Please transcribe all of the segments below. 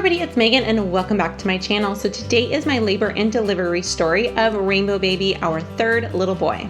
everybody, it's Megan and welcome back to my channel. So today is my labor and delivery story of Rainbow Baby, our third little boy.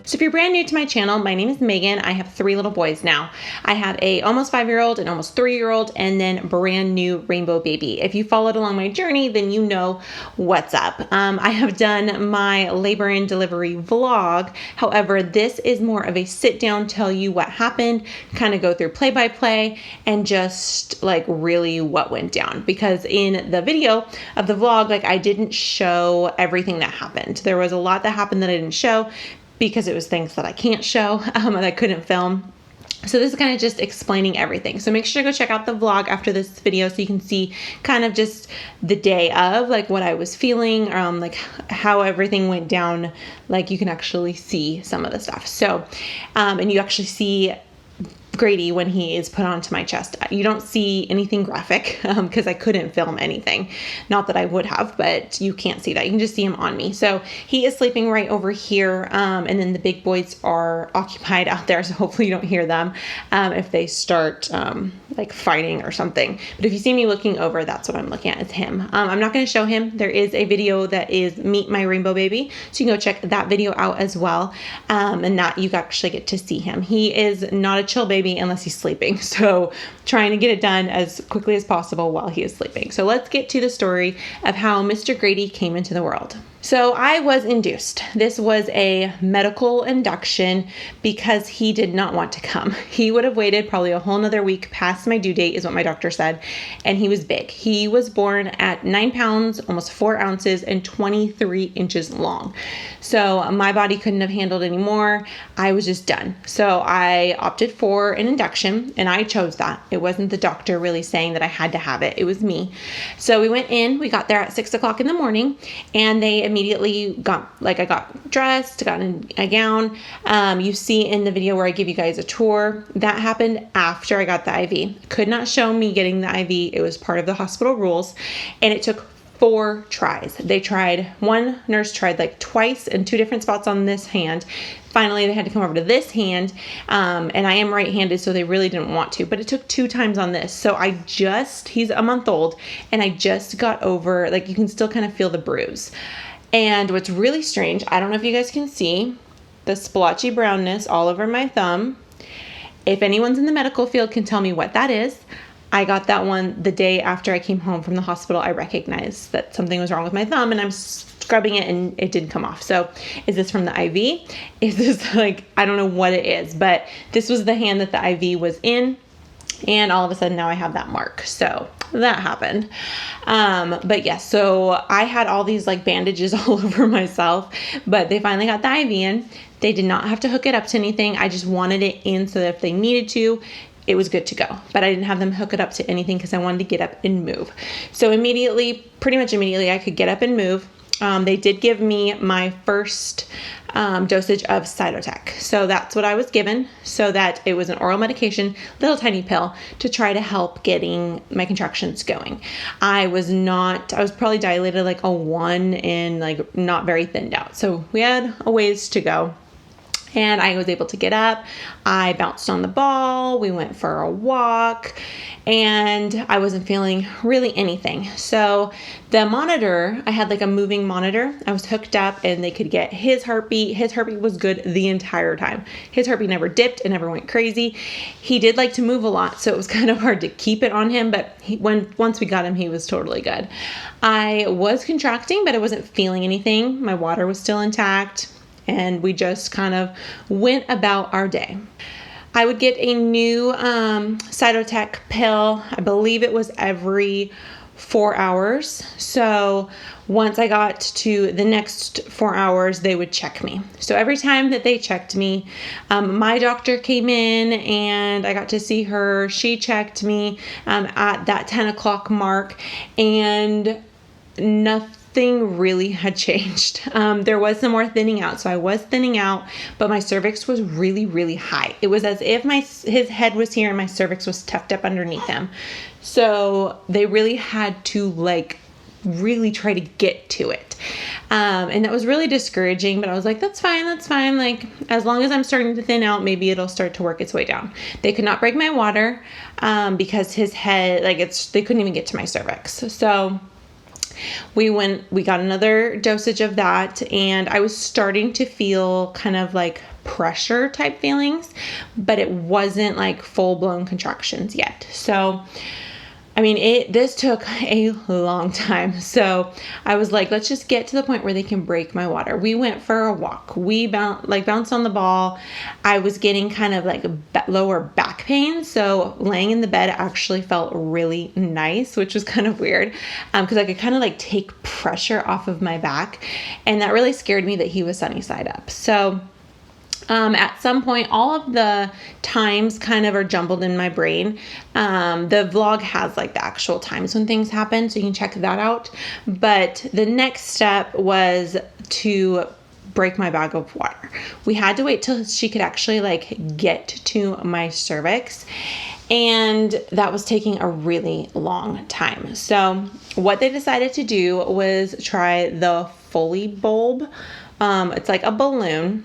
So if you're brand new to my channel, my name is Megan. I have three little boys now. I have a almost 5-year-old, an almost 3-year-old, and then brand new Rainbow Baby. If you followed along my journey, then you know what's up. I have done my labor and delivery vlog. However, this is more of a sit down, tell you what happened, kind of go through play by play, and just like really what went down. Because in the video of the vlog, like I didn't show everything that happened. There was a lot that happened that I didn't show, because it was things that I can't show, that I couldn't film. So this is kind of just explaining everything. So make sure to go check out the vlog after this video so you can see kind of just the day of, like what I was feeling, like how everything went down. Like you can actually see some of the stuff. So, and you actually see Grady when he is put onto my chest. You don't see anything graphic because I couldn't film anything. Not that I would have, but you can't see that. You can just see him on me. So he is sleeping right over here. And then the big boys are occupied out there. So hopefully you don't hear them if they start like fighting or something. But if you see me looking over, that's what I'm looking at is him. I'm not going to show him. There is a video that is Meet My Rainbow Baby. So you can go check that video out as well. And that you actually get to see him. He is not a chill baby unless he's sleeping. So trying to get it done as quickly as possible while he is sleeping. So let's get to the story of how Mr. Grady came into the world. So I was induced. This was a medical induction because he did not want to come. He would have waited probably a whole nother week past my due date is what my doctor said. And he was big. He was born at 9 pounds, almost 4 ounces and 23 inches long. So my body couldn't have handled any more. I was just done. So I opted for an induction and I chose that. It wasn't the doctor really saying that I had to have it. It was me. So we went in, we got there at 6 o'clock in the morning and they immediately got, like I got dressed, got in a gown. You see in the video where I give you guys a tour, that happened after I got the IV. Could not show me getting the IV. It was part of the hospital rules and it took 4 tries. They tried, one nurse tried like twice in 2 different spots on this hand. Finally, they had to come over to this hand, and I am right-handed, so they really didn't want to, but it took 2 times on this. So he's a month old, and I just got over, like you can still kind of feel the bruise. And what's really strange, I don't know if you guys can see the splotchy brownness all over my thumb. If anyone's in the medical field can tell me what that is. I got that one the day after I came home from the hospital. I recognized that something was wrong with my thumb and I'm scrubbing it and it didn't come off. So is this from the IV? Is this like, I don't know what it is, but this was the hand that the IV was in. And all of a sudden now I have that mark. So that happened. But yes, so I had all these like bandages all over myself, but they finally got the IV in. They did not have to hook it up to anything. I just wanted it in so that if they needed to, it was good to go, but I didn't have them hook it up to anything because I wanted to get up and move. So pretty much immediately I could get up and move. They did give me my first dosage of Cytotec. So that's what I was given, so that it was an oral medication, little tiny pill to try to help getting my contractions going. I was probably dilated like a 1 and like not very thinned out. So we had a ways to go. And I was able to get up. I bounced on the ball. We went for a walk and I wasn't feeling really anything. So the monitor, I had like a moving monitor. I was hooked up and they could get his heartbeat. His heartbeat was good the entire time. His heartbeat never dipped and never went crazy. He did like to move a lot, so it was kind of hard to keep it on him. But once we got him, he was totally good. I was contracting, but I wasn't feeling anything. My water was still intact. And we just kind of went about our day. I would get a new Cytotec pill. I believe it was every 4 hours. So once I got to the next 4 hours, they would check me. So every time that they checked me, my doctor came in and I got to see her. She checked me at that 10 o'clock mark and nothing really had changed. There was some more thinning out. So I was thinning out, but my cervix was really, really high. It was as if his head was here and my cervix was tucked up underneath him. So they really had to like really try to get to it. And that was really discouraging, but I was like, that's fine. Like, as long as I'm starting to thin out, maybe it'll start to work its way down. They could not break my water, because his head, they couldn't even get to my cervix. So we got another dosage of that, and I was starting to feel kind of like pressure type feelings, but it wasn't like full blown contractions yet. So I mean, this took a long time. So I was like, let's just get to the point where they can break my water. We went for a walk. We bounced on the ball. I was getting kind of like lower back pain. So laying in the bed actually felt really nice, which was kind of weird, because I could kind of like take pressure off of my back. And that really scared me that he was sunny side up. So at some point, all of the times kind of are jumbled in my brain. The vlog has like the actual times when things happen, so you can check that out. But the next step was to break my bag of water. We had to wait till she could actually like get to my cervix, and that was taking a really long time. So what they decided to do was try the Foley bulb. It's like a balloon.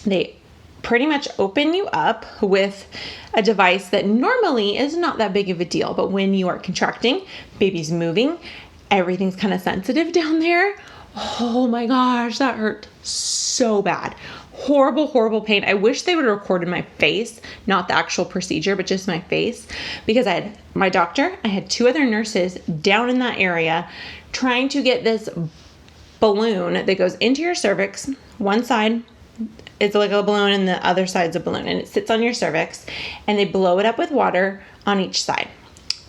They pretty much open you up with a device that normally is not that big of a deal, but when you are contracting, baby's moving, everything's kind of sensitive down there. Oh my gosh, that hurt so bad. Horrible, horrible pain. I wish they would have recorded my face, not the actual procedure, but just my face, because I had my doctor, I had 2 other nurses down in that area trying to get this balloon that goes into your cervix. One side, it's like a balloon, and the other side's a balloon, and it sits on your cervix, and they blow it up with water on each side.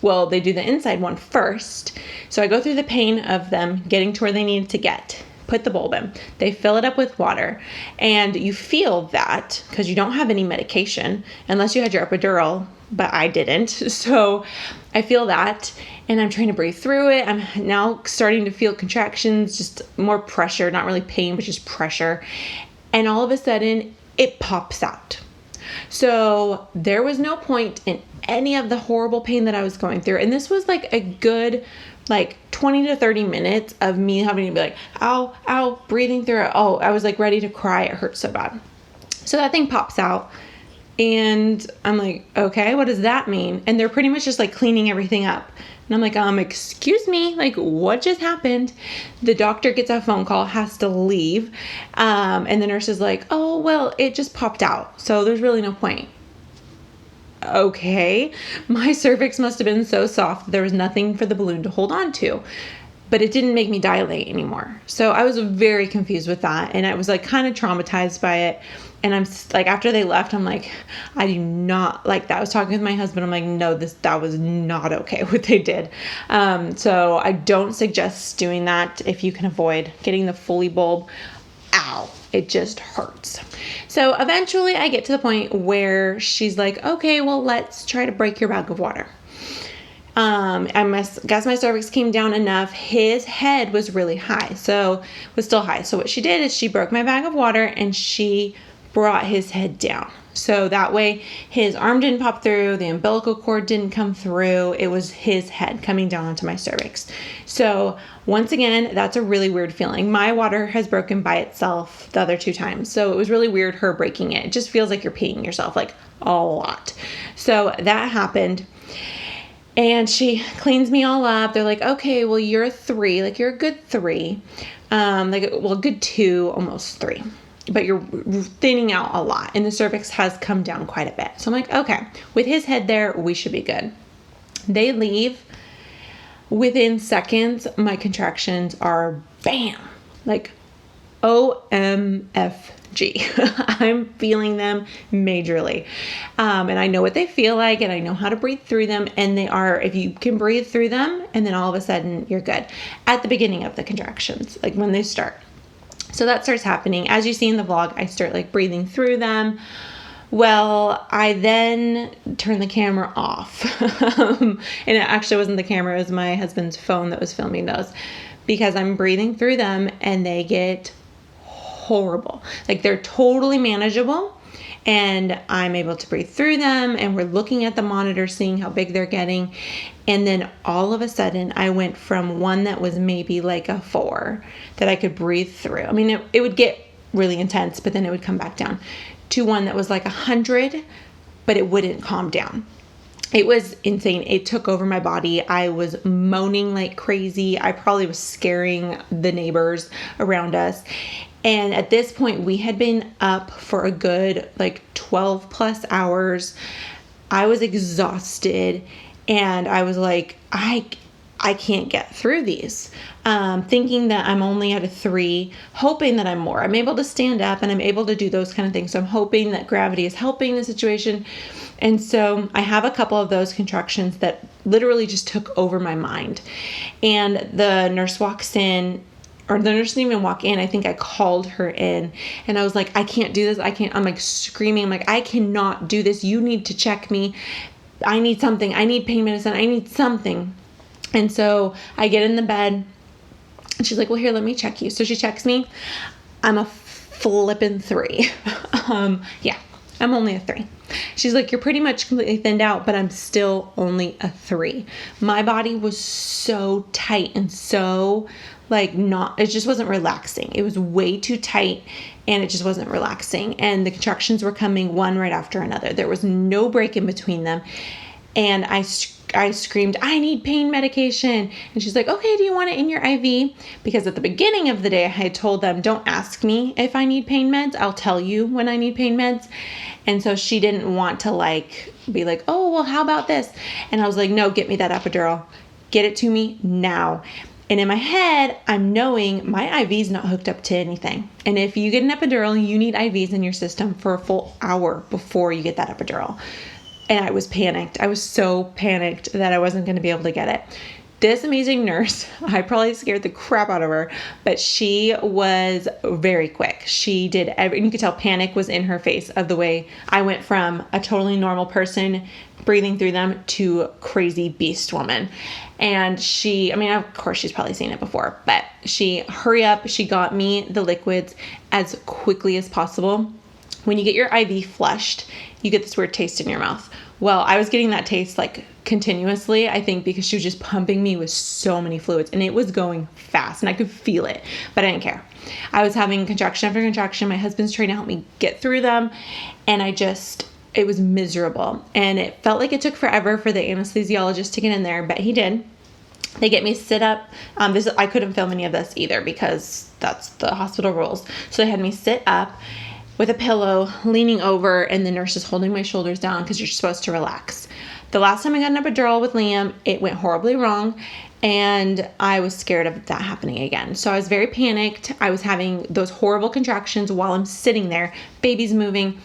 Well, they do the inside one first. So I go through the pain of them getting to where they need to get, put the bulb in. They fill it up with water, and you feel that because you don't have any medication unless you had your epidural, but I didn't. So I feel that, and I'm trying to breathe through it. I'm now starting to feel contractions, just more pressure, not really pain, but just pressure. And all of a sudden, it pops out. So there was no point in any of the horrible pain that I was going through. And this was like a good, 20 to 30 minutes of me having to be like, ow, ow, breathing through it. Oh, I was like ready to cry. It hurt so bad. So that thing pops out. And I'm like, okay, what does that mean? And they're pretty much just like cleaning everything up. And I'm like, excuse me, like what just happened? The doctor gets a phone call, has to leave. And the nurse is like, oh, well, it just popped out. So there's really no point. Okay. My cervix must have been so soft. There was nothing for the balloon to hold on to, but it didn't make me dilate anymore. So I was very confused with that. And I was like kind of traumatized by it. And I'm like, after they left, I'm like, I do not like that. I was talking with my husband. I'm like, no, that was not okay what they did. So I don't suggest doing that if you can avoid getting the Foley bulb. Ow, it just hurts. So eventually I get to the point where she's like, okay, well, let's try to break your bag of water. I guess my cervix came down enough. His head was really high, so was still high. So what she did is she broke my bag of water and she brought his head down. So that way his arm didn't pop through, the umbilical cord didn't come through. It was his head coming down onto my cervix. So once again, that's a really weird feeling. My water has broken by itself the other 2 times. So it was really weird her breaking it. It just feels like you're peeing yourself like a lot. So that happened. And she cleans me all up. They're like, okay, well, you're a 3. Like, you're a good 3. Good 2, almost 3. But you're thinning out a lot. And the cervix has come down quite a bit. So I'm like, okay, with his head there, we should be good. They leave. Within seconds, my contractions are bam. Like, OMFG. I'm feeling them majorly. And I know what they feel like, and I know how to breathe through them. And they are, if you can breathe through them, and then all of a sudden you're good. At the beginning of the contractions, like when they start. So that starts happening. As you see in the vlog, I start like breathing through them. Well, I then turn the camera off. And it actually wasn't the camera, it was my husband's phone that was filming those, because I'm breathing through them and they get horrible. Like, they're totally manageable. and I'm able to breathe through them, and we're looking at the monitor, seeing how big they're getting. And then all of a sudden I went from one that was maybe like a 4 that I could breathe through. I mean, it would get really intense, but then it would come back down, to one that was like 100, but it wouldn't calm down. It was insane. It took over my body. I was moaning like crazy. I probably was scaring the neighbors around us. And at this point, we had been up for a good like 12 plus hours. I was exhausted, and I was like, I can't get through these. Thinking that I'm only at a 3, hoping that I'm more. I'm able to stand up and I'm able to do those kind of things. So I'm hoping that gravity is helping the situation. And so I have a couple of those contractions that literally just took over my mind. And the nurse walks in, or the nurse didn't even walk in. I think I called her in, and I was like, I can't do this. I'm like screaming. I'm like, I cannot do this. You need to check me. I need something. I need pain medicine. I need something. And so I get in the bed, and she's like, well, here, let me check you. So she checks me. I'm a flippin' 3. Yeah, I'm only a 3. She's like, you're pretty much completely thinned out, but I'm still only a 3. My body was so tight and so it just wasn't relaxing. It was way too tight, and it just wasn't relaxing. And the contractions were coming one right after another. There was no break in between them. And I screamed, I need pain medication. And she's like, okay, do you want it in your IV? Because at the beginning of the day, I had told them, don't ask me if I need pain meds. I'll tell you when I need pain meds. And so she didn't want to be like, oh, well, how about this? And I was like, no, get me that epidural. Get it to me now. And in my head, I'm knowing my IV's not hooked up to anything. And if you get an epidural, you need IVs in your system for a full hour before you get that epidural. And I was panicked. I was so panicked that I wasn't going to be able to get it. This amazing nurse, I probably scared the crap out of her, but she was very quick. She did and you could tell panic was in her face of the way I went from a totally normal person breathing through them to crazy beast woman. And of course she's probably seen it before, but she hurry up. She got me the liquids as quickly as possible. When you get your IV flushed, you get this weird taste in your mouth. Well, I was getting that taste continuously, I think, because she was just pumping me with so many fluids, and it was going fast, and I could feel it, but I didn't care. I was having contraction after contraction. My husband's trying to help me get through them, and it was miserable, and it felt like it took forever for the anesthesiologist to get in there, but he did. They get me sit up. I couldn't film any of this either because that's the hospital rules. So they had me sit up with a pillow, leaning over, and the nurse is holding my shoulders down because you're supposed to relax. The last time I got an epidural with Liam, it went horribly wrong, and I was scared of that happening again. So I was very panicked. I was having those horrible contractions while I'm sitting there, baby's moving,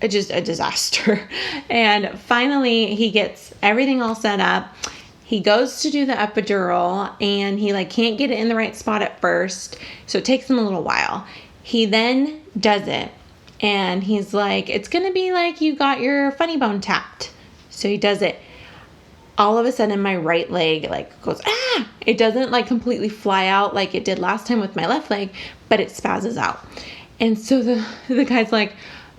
just a disaster. And finally, he gets everything all set up. He goes to do the epidural, and he can't get it in the right spot at first, so it takes him a little while. He then does it. And he's like, it's going to be like you got your funny bone tapped. So he does it. All of a sudden, my right leg goes, ah! It doesn't completely fly out like it did last time with my left leg, but it spazzes out. And so the guy's like,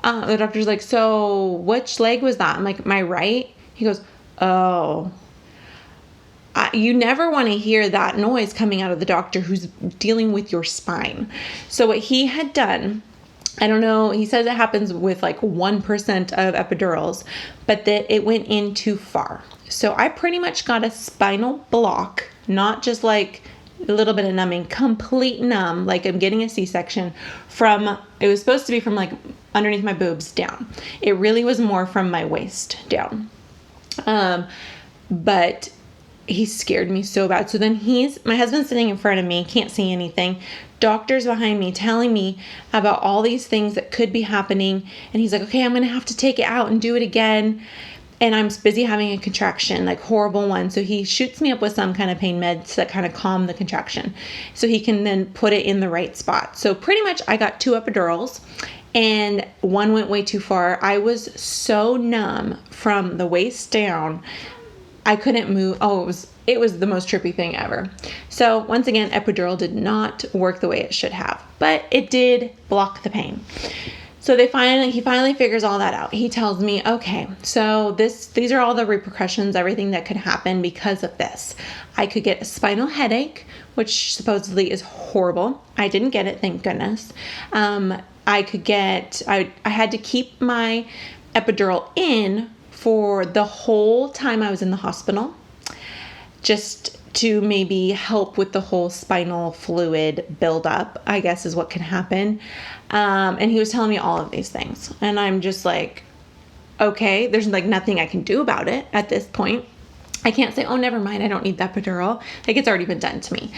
the doctor's like, so which leg was that? I'm like, my right. He goes, oh. You never want to hear that noise coming out of the doctor who's dealing with your spine. So what he had done, I don't know, he says it happens with 1% of epidurals, but that it went in too far. So I pretty much got a spinal block, not just a little bit of numbing, complete numb, like I'm getting a C-section it was supposed to be from underneath my boobs down. It really was more from my waist down. But he scared me so bad. So then my husband's sitting in front of me, can't see anything. Doctors behind me telling me about all these things that could be happening. And he's like, okay, I'm going to have to take it out and do it again. And I'm busy having a contraction, horrible one. So he shoots me up with some kind of pain meds that kind of calm the contraction, so he can then put it in the right spot. So pretty much I got 2 epidurals, and one went way too far. I was so numb from the waist down. I couldn't move. Oh, it was the most trippy thing ever. So once again, epidural did not work the way it should have, but it did block the pain. So he finally figures all that out. He tells me, okay, so these are all the repercussions, everything that could happen because of this. I could get a spinal headache, which supposedly is horrible. I didn't get it, thank goodness. I had to keep my epidural in for the whole time I was in the hospital, just to maybe help with the whole spinal fluid buildup, I guess is what can happen. And he was telling me all of these things. And I'm just like, okay, there's like nothing I can do about it at this point. I can't say, oh, never mind, I don't need that epidural. Like, it's already been done to me.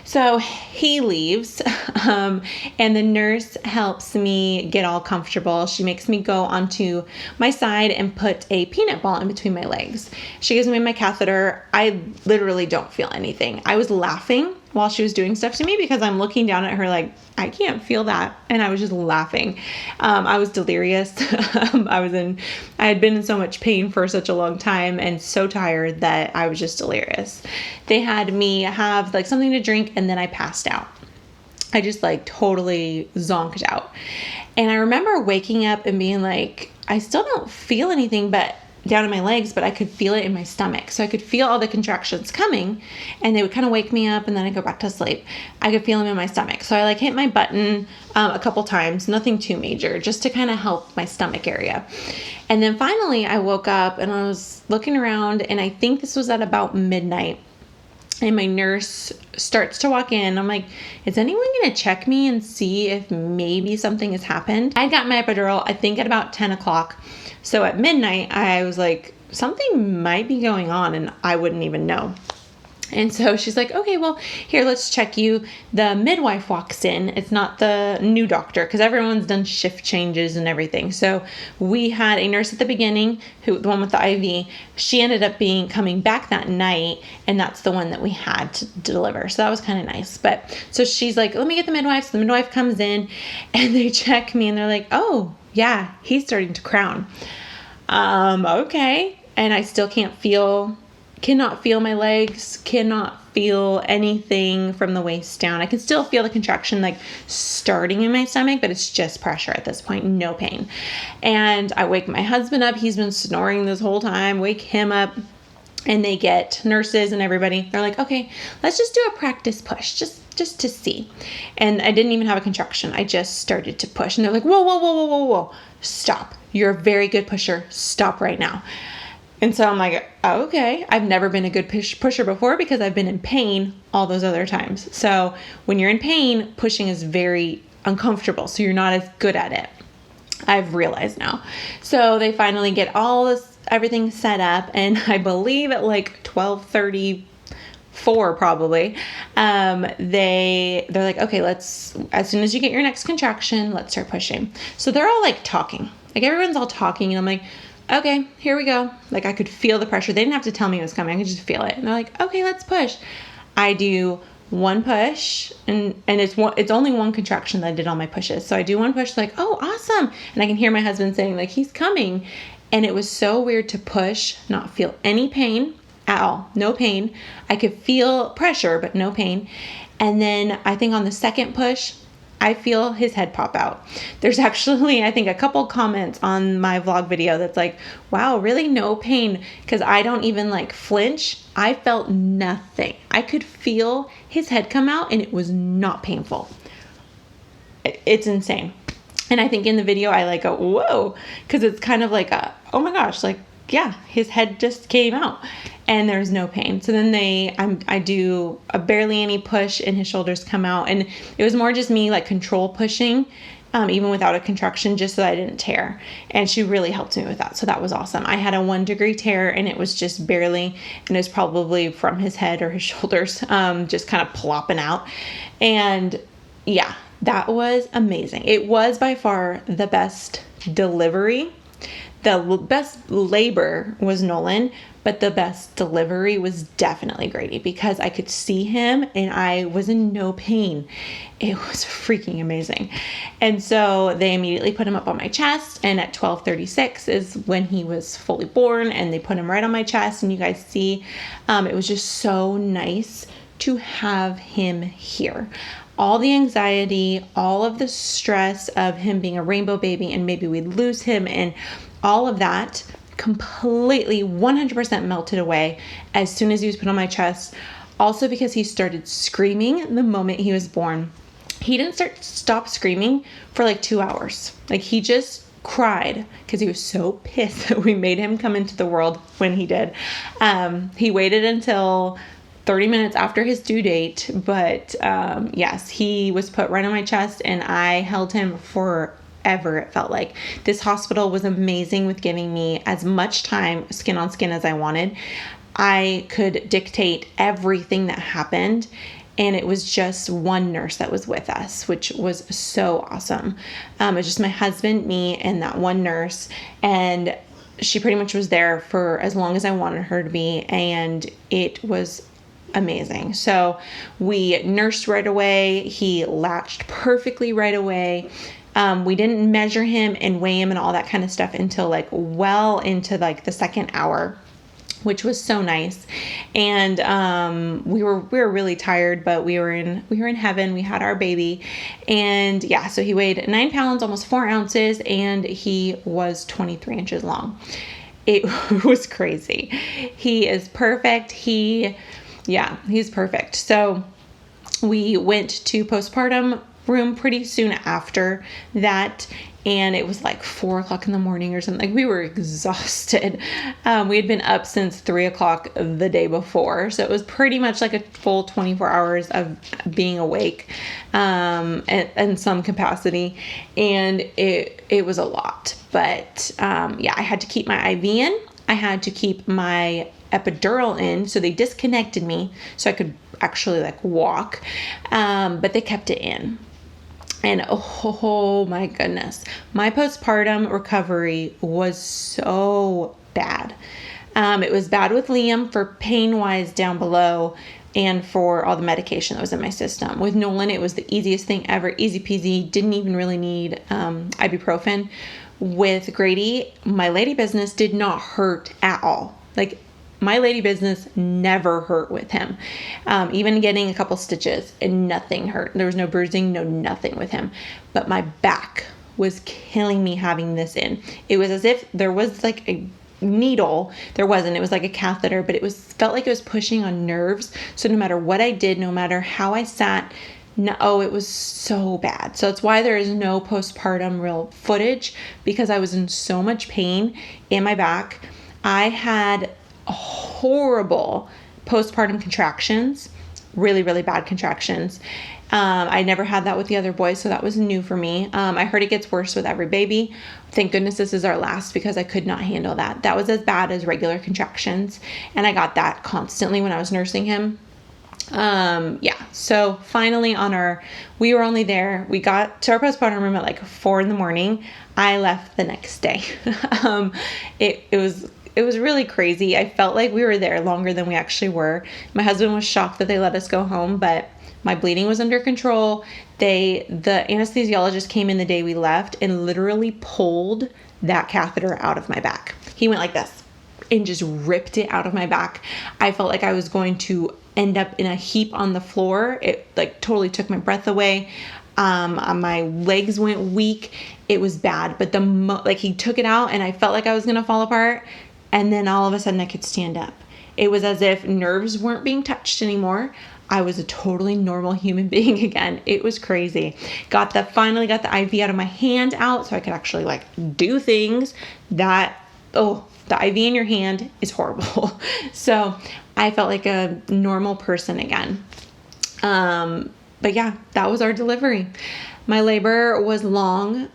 So he leaves, and the nurse helps me get all comfortable. She makes me go onto my side and put a peanut ball in between my legs. She gives me my catheter. I literally don't feel anything. I was laughing while she was doing stuff to me because I'm looking down at her like, I can't feel that. And I was just laughing. I was delirious. I had been in so much pain for such a long time and so tired that I was just delirious. They had me have like something to drink and then I passed out. I just like totally zonked out. And I remember waking up and being like, I still don't feel anything but down in my legs, but I could feel it in my stomach. So I could feel all the contractions coming and they would kind of wake me up and then I go back to sleep. I could feel them in my stomach. So I like hit my button a couple times, nothing too major, just to kind of help my stomach area. And then finally I woke up and I was looking around and I think this was at about midnight. And my nurse starts to walk in. I'm like, is anyone going to check me and see if maybe something has happened? I got my epidural, I think at about 10 o'clock. So at midnight, I was like, something might be going on and I wouldn't even know. And so she's like, okay, well, here, let's check you. The midwife walks in. It's not the new doctor because everyone's done shift changes and everything. So we had a nurse at the beginning, the one with the IV. She ended up coming back that night, and that's the one that we had to deliver. So that was kind of nice. But so she's like, let me get the midwife. So the midwife comes in and they check me and they're like, oh, yeah, he's starting to crown. Okay. And I still cannot feel my legs, cannot feel anything from the waist down. I can still feel the contraction like starting in my stomach, but it's just pressure at this point, no pain. And I wake my husband up. He's been snoring this whole time, wake him up, and they get nurses and everybody. They're like, okay, let's just do a practice push, just to see. And I didn't even have a contraction. I just started to push. And they're like, whoa, stop. You're a very good pusher. Stop right now. And so I'm like, oh, okay, I've never been a good pusher before because I've been in pain all those other times. So when you're in pain, pushing is very uncomfortable. So you're not as good at it. I've realized now. So they finally get everything set up. And I believe at like 12:34 probably, they're like, okay, as soon as you get your next contraction, let's start pushing. So they're all like talking, like everyone's all talking. And I'm like, okay, here we go. Like I could feel the pressure. They didn't have to tell me it was coming. I could just feel it. And they're like, okay, let's push. I do one push and it's only one contraction that I did all my pushes. So I do one push like, oh, awesome. And I can hear my husband saying like, he's coming. And it was so weird to push, not feel any pain at all. No pain. I could feel pressure, but no pain. And then I think on the second push, I feel his head pop out. There's actually, I think, a couple comments on my vlog video that's like, wow, really no pain, because I don't even like flinch. I felt nothing. I could feel his head come out and it was not painful. It's insane. And I think in the video I like go, whoa, because it's kind of like oh my gosh, like, yeah, his head just came out and there's no pain. So then I do a barely any push and his shoulders come out. And it was more just me like control pushing, even without a contraction, just so that I didn't tear. And she really helped me with that. So that was awesome. I had a 1 degree tear and it was just barely, and it was probably from his head or his shoulders, just kind of plopping out. And yeah, that was amazing. It was by far the best delivery. The best labor was Nolan, but the best delivery was definitely Grady because I could see him and I was in no pain. It was freaking amazing. And so they immediately put him up on my chest, and at 12:36 is when he was fully born, and they put him right on my chest, and you guys see, it was just so nice to have him here. all the anxiety, all of the stress of him being a rainbow baby and maybe we'd lose him, and all of that completely 100% melted away as soon as he was put on my chest. Also because he started screaming the moment he was born. He didn't stop screaming for like 2 hours. Like he just cried because he was so pissed that we made him come into the world when he did. He waited until 30 minutes after his due date, but yes, he was put right on my chest and I held him forever. It felt like this hospital was amazing with giving me as much time skin on skin as I wanted. I could dictate everything that happened, and it was just one nurse that was with us, which was so awesome. It was just my husband, me, and that one nurse, and she pretty much was there for as long as I wanted her to be, and it was amazing. So we nursed right away. He latched perfectly right away. We didn't measure him and weigh him and all that kind of stuff until like well into like the second hour, which was so nice. And we were really tired, but we were in heaven. We had our baby. And yeah, so he weighed 9 pounds, almost 4 ounces, and he was 23 inches long. It was crazy. He is perfect. He's perfect. So we went to postpartum room pretty soon after that, and it was like 4:00 in the morning or something. Like we were exhausted. We had been up since 3:00 the day before, so it was pretty much like a full 24 hours of being awake, in some capacity, and it was a lot. But I had to keep my IV in. I had to keep my epidural in, so they disconnected me so I could actually like walk, but they kept it in. And oh my goodness, my postpartum recovery was so bad. It was bad with Liam for pain-wise down below and for all the medication that was in my system. With Nolan, it was the easiest thing ever, easy peasy, didn't even really need ibuprofen. With Grady, my lady business did not hurt at all. Like my lady business never hurt with him. Even getting a couple stitches and nothing hurt. There was no bruising, no nothing with him. But my back was killing me having this in. It was as if there was like a needle. There wasn't. It was like a catheter, but felt like it was pushing on nerves. So no matter what I did, no matter how I sat, it was so bad. So that's why there is no postpartum real footage, because I was in so much pain in my back. I had horrible postpartum contractions, really, really bad contractions. I never had that with the other boys, so that was new for me. I heard it gets worse with every baby. Thank goodness this is our last, because I could not handle that. That was as bad as regular contractions, and I got that constantly when I was nursing him. So finally we were only there. We got to our postpartum room at like 4 a.m. I left the next day. It was really crazy. I felt like we were there longer than we actually were. My husband was shocked that they let us go home, but my bleeding was under control. The anesthesiologist came in the day we left and literally pulled that catheter out of my back. He went like this and just ripped it out of my back. I felt like I was going to end up in a heap on the floor. It like totally took my breath away. My legs went weak. It was bad, but he took it out and I felt like I was going to fall apart. And then all of a sudden I could stand up. It was as if nerves weren't being touched anymore. I was a totally normal human being again. It was crazy. Finally got the IV out of my hand out so I could actually like do things. The IV in your hand is horrible. So I felt like a normal person again. But yeah, that was our delivery. My labor was long.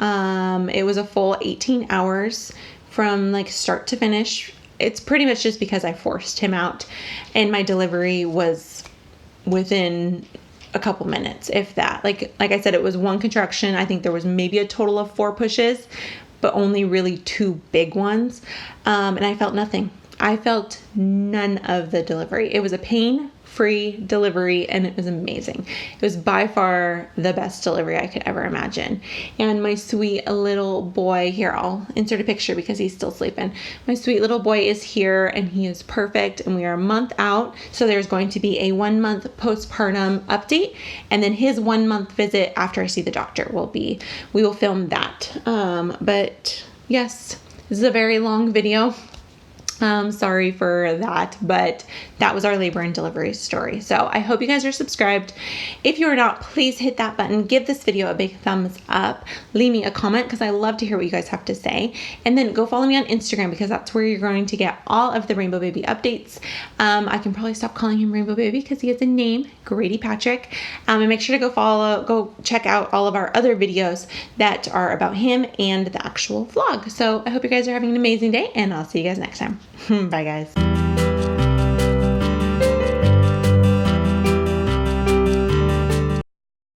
It was a full 18 hours from like start to finish. It's pretty much just because I forced him out, and my delivery was within a couple minutes, if that. Like I said, it was one contraction. I think there was maybe a total of 4 pushes, but only really 2 big ones. And I felt nothing. I felt none of the delivery. It was a pain-free delivery, and it was amazing. It was by far the best delivery I could ever imagine. And my sweet little boy, here, I'll insert a picture because he's still sleeping. My sweet little boy is here, and he is perfect, and we are a month out. So there's going to be a 1 month postpartum update, and then his 1 month visit after I see the doctor we will film that. But yes, this is a very long video. Sorry for that, but that was our labor and delivery story. So I hope you guys are subscribed. If you're not, please hit that button. Give this video a big thumbs up. Leave me a comment because I love to hear what you guys have to say. And then go follow me on Instagram because that's where you're going to get all of the Rainbow Baby updates. I can probably stop calling him Rainbow Baby because he has a name, Grady Patrick. And make sure to go check out all of our other videos that are about him and the actual vlog. So I hope you guys are having an amazing day, and I'll see you guys next time. Bye, guys.